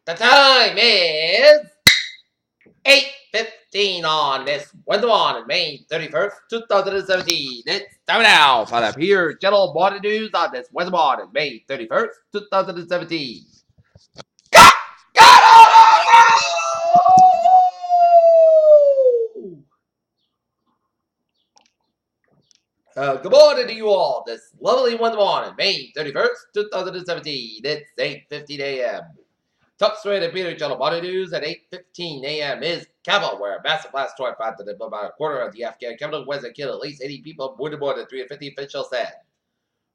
The time is 8:15 on this Wednesday on May 31st, 2017. It's time now for the Pure General Morning News on this Wednesday on May 31st, 2017. Good morning to you all. This lovely Wednesday morning, May 31st, 2017. It's 8:15 a.m. Top story of the Peter Channel Body News at 8:15 a.m. is Kabul, where a massive blast tore about about a quarter of the Afghan capital was and killed at least 80 people, wounded more than 350 officials said.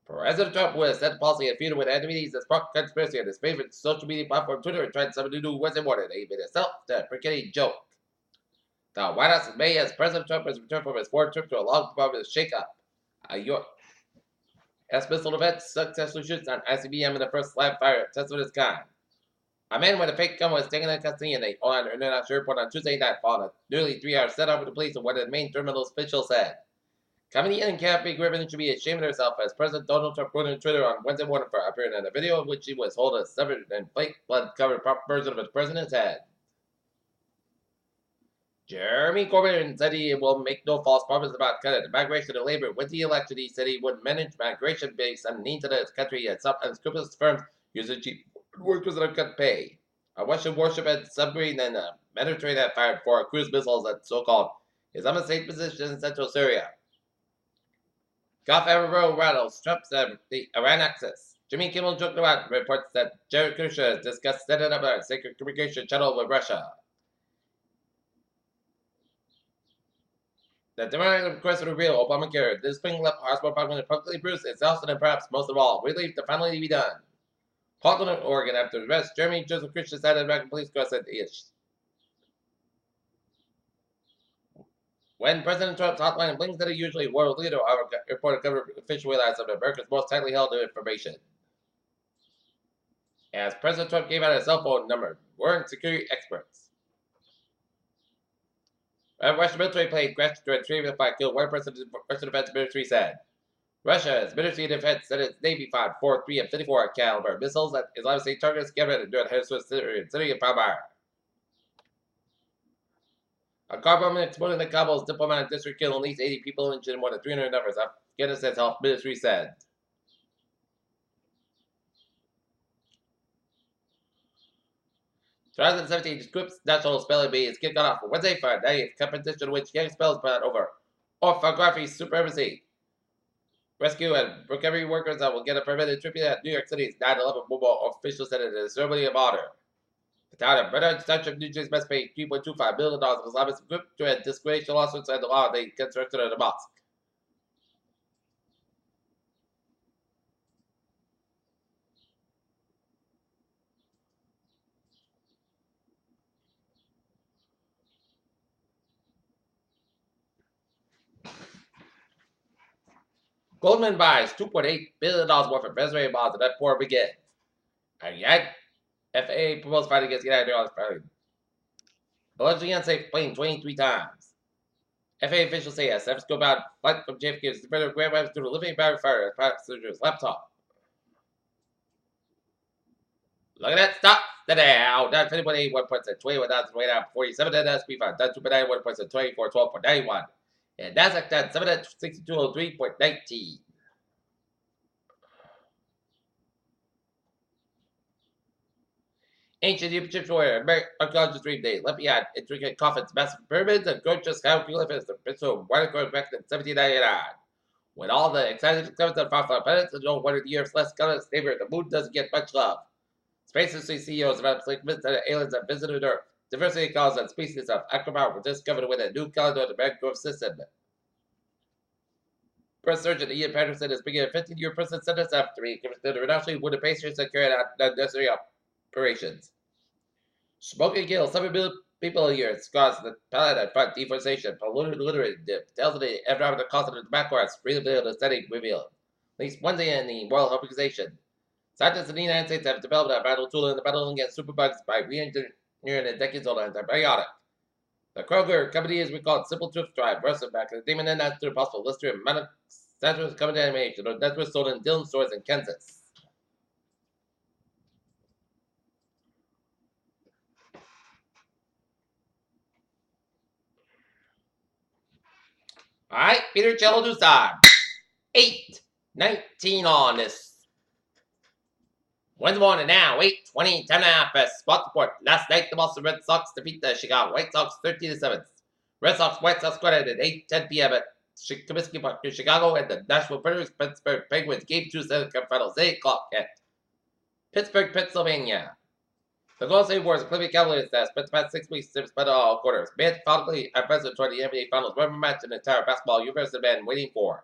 President Trump was set the policy and feuded with enemies that sparked conspiracy on his favorite social media platform, Twitter, and tried something to do Wednesday morning. They made itself the freaking joke. The White House in May as President Trump has returned from his foreign trip to a long-promised shakeup. York as missile defense successfully shoots on ICBM in the first live fire test of its kind. A man with a fake gun was taken into custody in a online international airport on Tuesday night following a nearly 3-hour setup with the police and one of the main terminal's officials said. Comedy and Kathy Griffin should be ashamed of herself as President Donald Trump wrote on Twitter on Wednesday morning for appearing in a video in which she was holding a severed and fake blood-covered version of the president's head. Jeremy Corbyn said he will make no false promises about cutting migration and labor. With the election, he said he would manage migration based on the needs of his country and some unscrupulous firms using cheap workers that are cut pay. A Russian warship had submarine and a Mediterranean had fired 4 cruise missiles at so-called Islamic State position in central Syria. Gulf Arrow rattles Trump said the Iran axis. Jimmy Kimmel joked about reports that Jared Kushner has discussed setting up a secret communication channel with Russia. The Democratic request to repeal Obamacare this spring left House Republican publicly bruised, exhausted, and perhaps most of all, relief to finally be done. Portland, Oregon, after the arrest, Jeremy Joseph Christian said American police crossed at ish. When President Trump's hotline blinks that he usually world leader, our reported government official realized some of America's most tightly held information. As President Trump gave out his cell phone number, weren't security experts. A Russian military plane crashed during treatment by killed one person, the Russian Defense Ministry said. Russia's Ministry of Defense said its Navy fired 4 3 and 54 caliber missiles at Islamic State targets scattered during the city of Palmyra. A car bomb exploded in Kabul's diplomatic district, killing at least 80 people and injured more than 300 others, Afghanistan's health ministry said. The 2017 Scripps National Spelling Bee is kicked off on Wednesday for a 90th competition in which young spells plan over orthography supremacy. Rescue and recovery workers that will get a permitted tribute at New York City's 9/11 Memorial officials said it is a ceremony of honor. The town of Bernard Township, New Jersey must pay $3.25 million of Islamist group to a discrimination lawsuits and the law they constructed of the mosque. Goldman buys $2.8 billion worth of Venezuelan bonds and that war begins. And yet, FAA proposed fight against United Airlines filing. Allegedly unsafe plane 23 times. FAA officials say a San Francisco bound flight from JFK to the Grand Rapids due to living battery fire at passenger's laptop. Look at that, stop! Now, down 20.8, 1 points at 21,047, and SP 5, down 2.9, 1 points at 2412.91. And Nasdaq down 7 at 6203.19. Ancient Egyptian warrior, archaeologists dream they left behind intricate coffins, massive pyramids, and gorgeous hieroglyphs that picture water going back in 1799. When all the exciting discoveries of far-flung planets and no one of the Earth's less colorless neighbor, the moon doesn't get much love. Space industry CEOs about convinced that aliens have visited Earth. Diversity calls that species of acrobat were discovered with a new calendar of the mangrove system. Press surgeon Ian Patterson is beginning a 15-year prison sentence after he convicted internationally with the patients that carried out unnecessary operations. Smoking kills 7 million people a year. It's caused the planet fight deforestation, polluted littering, tells of the economic cost of the tobacco as revealed study revealed. At least one day in the World Health Organization. Scientists in the United States have developed a vital tool in the battle against superbugs by re-engineering a decades-old antibiotic. The Kroger company is recalled Simple Truth Drive, Russell back and demon and after possible lister and manufacturers contamination. That was sold in Dillon stores in Kansas. Alright, Peter Cello do side. 8-19 on this. Wednesday morning now, 8:20, 10.5 at Spot Report. Last night, the Boston Red Sox defeat the Chicago White Sox 13-7. Red Sox White Sox squad at 8:10 p.m. at Comiskey Park in Chicago, and the Nashville Predators Pittsburgh Penguins Game 2 Stanley Cup Finals 8 o'clock at Pittsburgh, Pennsylvania. The Golden State Warriors Cleveland Cavaliers that spent the past 6 weeks to spend all quarters. Methodically advanced toward the NBA Finals, whatever match in the entire basketball universe has been waiting for.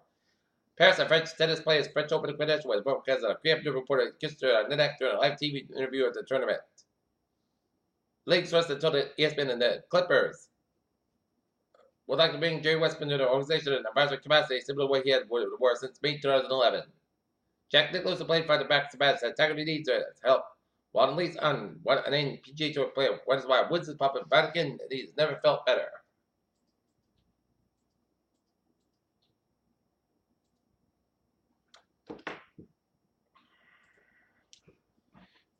Paris and French tennis players French Open credential was broken because of a creative reporter kissed her on the neck during a live TV interview at the tournament. League sources told ESPN and the Clippers would like to bring Jerry Westman to the organization in an advisory capacity, similar to what he had with the war since May 2011. Jack Nicklaus, who played for the back-to-back, said Tiger needs help. While at least on an PGA Tour player, what is why Woods is popping Vatican, and he's never felt better.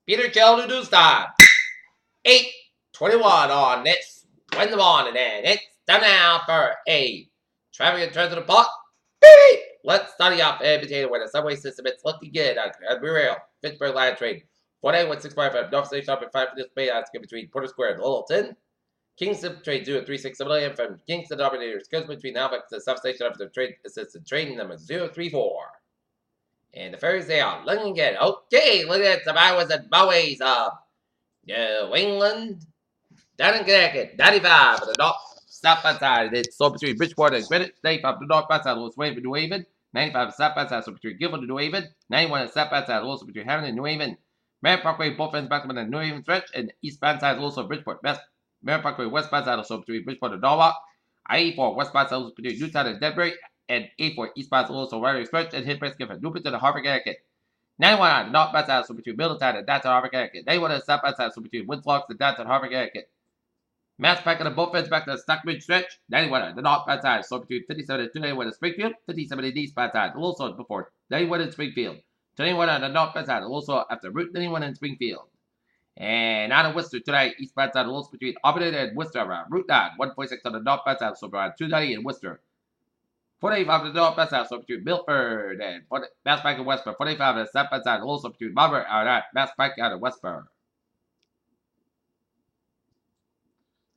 Peter Cello do time. 8:21 on this Wednesday morning, and it's time now for a traffic in terms of the pot. Beep! Let's study off a potato where the subway system is looking good on Rail, Pittsburgh line train. 48165 North Station Shop and 5 minutes pay asking between Porter Square and Littleton. Kingston train 0367 a.m. from Kingston Operators goes between Halifax and South Station after train assistant train number 034. And the ferries they are looking again. Okay, look at some Iowas and Bowies of New England. Down in Connecticut, 95 at the north southbound side. It's so between Bridgeport and Greenwich. 95 to the northbound side, Louis Wayne to New Haven. 95 southbound side, so between Guilford and New Haven. 91 at southbound side, also between Hammond and New Haven. Merritt Parkway, both ends back to the New Haven stretch. And eastbound side, also Bridgeport. Merritt Parkway, westbound side, also between Bridgeport and Norwalk. I-84 westbound side, also between Newtown and Denbury. And 84 eastbound side, also Raleigh stretch. And hit Prescott from Newport to the Harvard, Connecticut. 91 on northbound side, so between Middletown and downtown Harvard, Connecticut. 91 on southbound side, so between Windflocks and downtown Harvard, Connecticut. Mass pack on the both ends back to the Stockbridge stretch. 91 on the northbound side, so between 57 and 291 in Springfield. 57 on the eastbound side, also before 91 in Springfield. 21 on the northbound side, also after Route 91 in Springfield. And out of Worcester tonight, eastbound side, also between Auburn and Worcester around Route 9. 146 on the northbound side, so around 290 in Worcester. 45 on the northbound side, so between Milford and Mass pack in Westboro. 45 on the southbound side, also between Marlborough and Mass pack out of Westboro.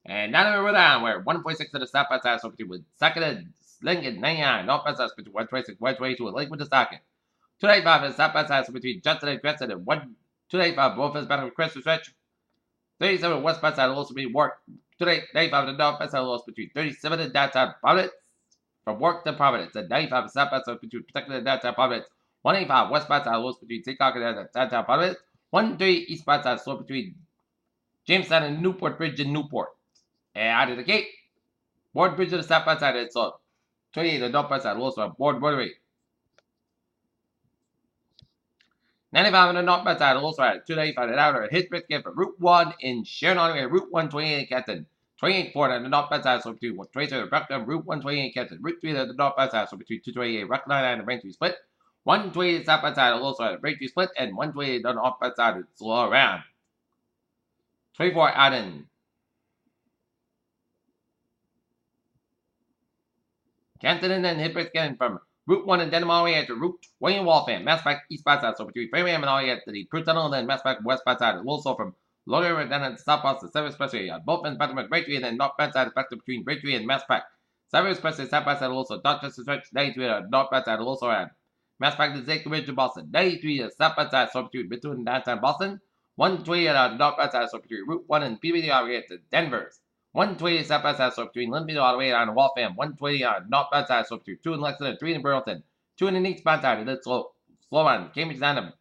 And now we're down where 146 to the southbound side, so between second and Lincoln, 99, northbound side, between 126, 122, and Lakewood to Stockton. 295 on the southbound side, so between Johnson and Crescent, and 295 both ends back to Crescent stretch. 37 westbound side, will also be Wark. 295 on the northbound side, also between 37 and downtown Providence. From Wark to Providence, and 95 on southbound side, between Protected and downtown Providence. 185 westbound side, also between Seacock and downtown Providence. 130 eastbound side, so between Jamestown and Newport Bridge and Newport. And out of the gate, Board Bridge to the southbound side, it's on 28 the northbound side, also on Board Rotary. 95 on the northbound side, also at 295 and outer, hit Brisket for Route 1 in Sharon Onway, Route 128 in Canton. 28 Ford on the northbound side, so between 27 Bucknam, Route 128 in Canton. Route 3 on the northbound side, so between 228 Rockline and the Braintree Split. 128 southbound side, also at the Braintree Split, and 128 on the northbound side, it's slow around. 24 Allen. Canton and then Hipperskin from Route 1 in Denham all the way to Route 20 in Waltham. Mass back eastbound side, so between Framingham and all the way to the Prue Tunnel, and then Mass back westbound side, and also from Lauderdale and then at the South Boston 7 Expressway on both ends back to Braintree, and then northbound side back to between Braintree and Mass pack. 7 Expressway southbound side, also Dorchester stretch 93 on northbound side, also at Mass pack to Zake Ridge in Boston. 93 on southbound side, so between Midtown and downtown Boston. 120 on the northbound side, so between Route 1 and PBD all the way to Denver's. 120 southbound side, so between Linfield all the way down to Waltham. 120 on northbound side, so between 2 in Lexington, 3 in Burlington. 2 in the eastbound side, and then slow on Cambridge down to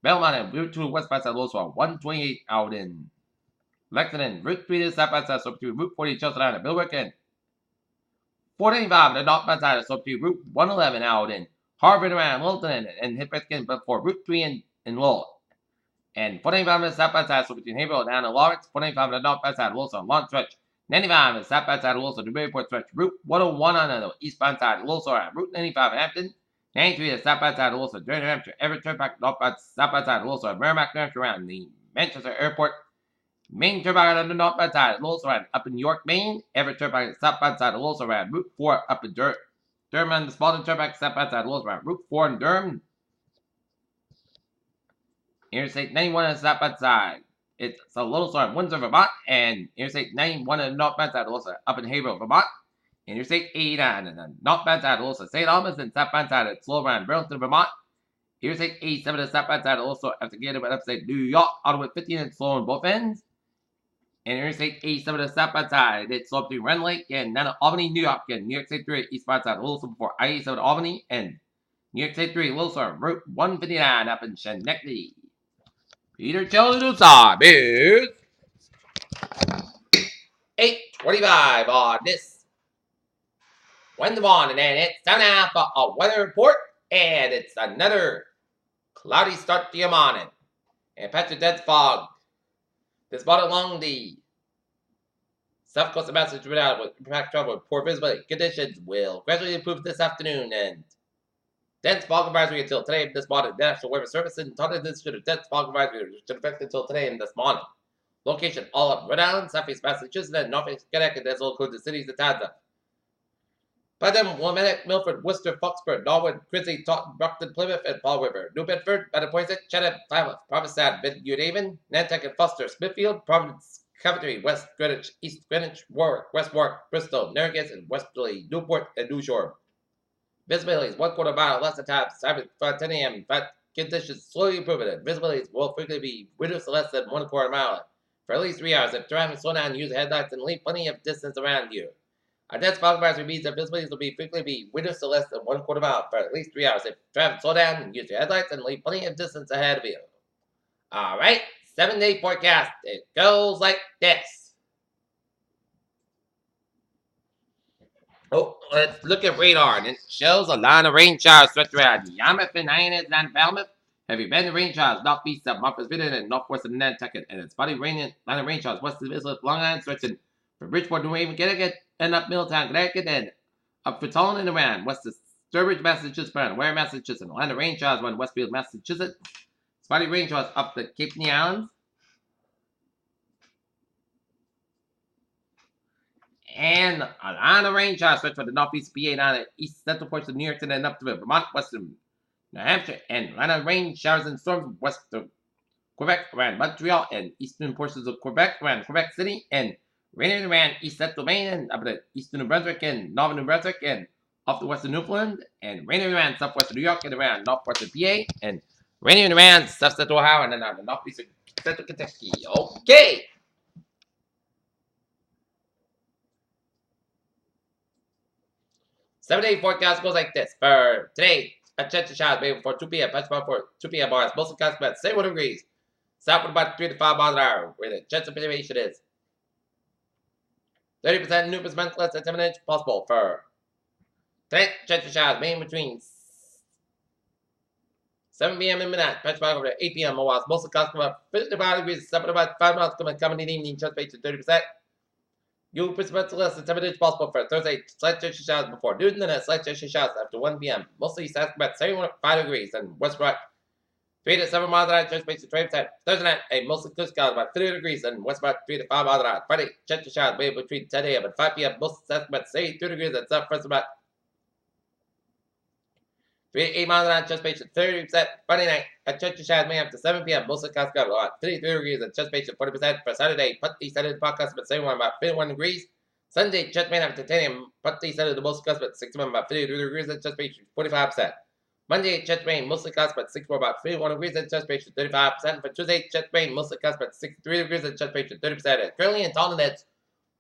Belmont and Route 2 westbound side, also on 128 out in Lexington. Route 3 to southbound side, so between Route 40 Chelsea down to Millbrook and 485 on the northbound side, so between Route 111 out in Harvard around Littleton and Hipperskin before Route 3 in Lowell. And 485 on the southbound side, so between Haverhill down to Lawrence. 485 on the northbound side, also on Long Stretch. 95 on the southbound side, also Newburyport Stretch. Route 101 on the eastbound side, also on Route 95 in Hampton. 93 on the southbound side, also during New Hampshire. Everett Turnpike, northbound southbound side, also on Merrimack, New Hampshire around the Manchester Airport. Main Turnpike on the northbound side, Lowell Surround up in York, Maine. Everett Turnpike southbound side, Lowell Surround. Route 4 up in Durham. The Spalding Turnpike southbound side, Lowell Surround. Route 4 in Durham. Interstate 91 on the southbound side. It's a Little Surround, Windsor, Vermont. And Interstate 91 on the northbound side, Lowell Surround up in Haverhill, Vermont. Interstate 89 on the northbound side, Lowell Surround, St. Albans. And southbound side, it's Slow around Burlington, Vermont. Interstate 87 on the southbound side, also after getting up upstate New York, all the way 15 and slow on both ends. And Interstate 87 on the southbound side, it's slow between Rend Lake and Nana, Albany, New York, and New York State 3 eastbound side, a little slow before I-87 Albany, and New York State 3, Little Sur, Route 159 up in Schenectady. Peter Chaludusar, Bears. 8:25 on this Wednesday morning, and it's time now for a weather report, and it's another cloudy start to your morning, and patch of dense fog. This spot along the south coast of Massachusetts with impact trouble with poor visibility conditions will gradually improve this afternoon, and dense fog advisory until today this morning. The National Weather Service and Tornado Institute of dense fog advisory should affect until today and this morning. Location all up Rhode Island, southeast Massachusetts, and northeast Connecticut. That's all include the cities of towns of Putnam, Wilmette, Milford, Worcester, Foxborough, Norwood, Quincy, Taunton, Brockton, Plymouth, and Fall River. New Bedford, Mattapoisett, Chatham, Plymouth, Provincetown, New Haven, Nantucket, Foster, Smithfield, Providence, Coventry, West Greenwich, East Greenwich, Warwick, West Warwick, Bristol, Narragansett, and Westerly, Newport, and New Shore. Visibility is 1/4 mile less than times, 10 a.m. Conditions slowly improving, and visibility will frequently be reduced to less than 1/4 mile for at least 3 hours. If driving, slow down, use headlights, and leave plenty of distance around you. A dense fog advisory means that visibility will frequently be reduced to less than 1/4 mile for at least 3 hours. If driving, slow down, use your headlights, and leave plenty of distance ahead of you. Alright, 7-day forecast. It goes like this. Oh, let's look at radar, and it shows a line of rain showers stretch around Yarmouth and Hyannis and Falmouth. Heavy band rain showers northeast of Martha's-Vineyard and northwest of Nantucket, and it's spotty line of rain showers west of the Isle of Long Island, stretching from Bridgeport, New Haven, Connecticut, and up Middletown, Connecticut, and up Fertone and around west of Sturbridge, Massachusetts, and Ware, Massachusetts, and line of rain showers run Westfield, Massachusetts. Spotty rain showers up the Cape and the Islands. And a line of rain showers stretch from the northeast PA down the east central portions of New York City and up to Vermont, western New Hampshire, and line of rain showers and storms west of Quebec around Montreal and eastern portions of Quebec around Quebec City, and raining around east central Maine and up to eastern New Brunswick and northern New Brunswick and off the western Newfoundland, and raining around southwestern New York and around northwestern PA, and raining around south central Ohio and then on the northeastern central Kentucky. Okay. Seven-day forecast goes like this. For today, a chance of showers maybe before 2 p.m. Punch about for 2 p.m. bars. Mostly clouds about 71 degrees. South with about 3 to 5 miles an hour, where the chance of precipitation is 30% new percent less than 10 inches possible. For today, chance of showers maybe between 7 p.m. and midnight. Punch about over to 8 p.m. While mostly clouds about 55 degrees. South with about 5 miles coming in the evening. Chance of precipitation 30%. You precipitate less than 10 inches possible for Thursday. Slight chance of showers before noon, then a slight chance of showers after 1 p.m. Mostly south about 75 degrees, and west about 3 to 7 miles an hour. Chance of precipitation 20%. Thursday night, a mostly clear sky about 30 degrees, and west about 3 to 5 miles an hour. Friday, chance of showers maybe between 10 a.m. and 5 p.m. Mostly south about 72 degrees, and southwest about 3 to 8 miles an hour. Chance of precipitation 30%. Friday night, a chance of showers may after 7 p.m. Mostly clear sky about 33 degrees, and chance of precipitation 40%. For Saturday, put the Saturday forecast about 71 about 51 degrees. Sunday, chance may after 10 a.m. Partly sunny, the most clouds about 61 about 53 degrees, and chance precipitation 45%. Monday, chance rain, mostly clouds about 64 about 51 degrees, and chance precipitation 35%. For Tuesday, chance rain, mostly clouds about 63 degrees, and chance precipitation 30%. And currently in Taunton, it's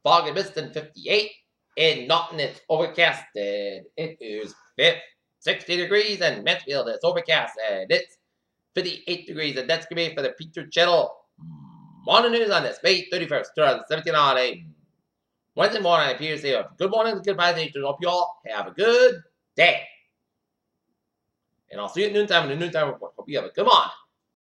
fog and mist and 58. In Naughton, it's overcast, and it is 60 degrees. And Mansfield, it's overcast, and it's 58 degrees. And that's going to be for the Peter Channel morning news on this May 31st, 2017 on a Wednesday morning. I appear to say good morning and goodbye to hope you all have a good day. And I'll see you at noontime in the noontime report. Hope you have a good morning.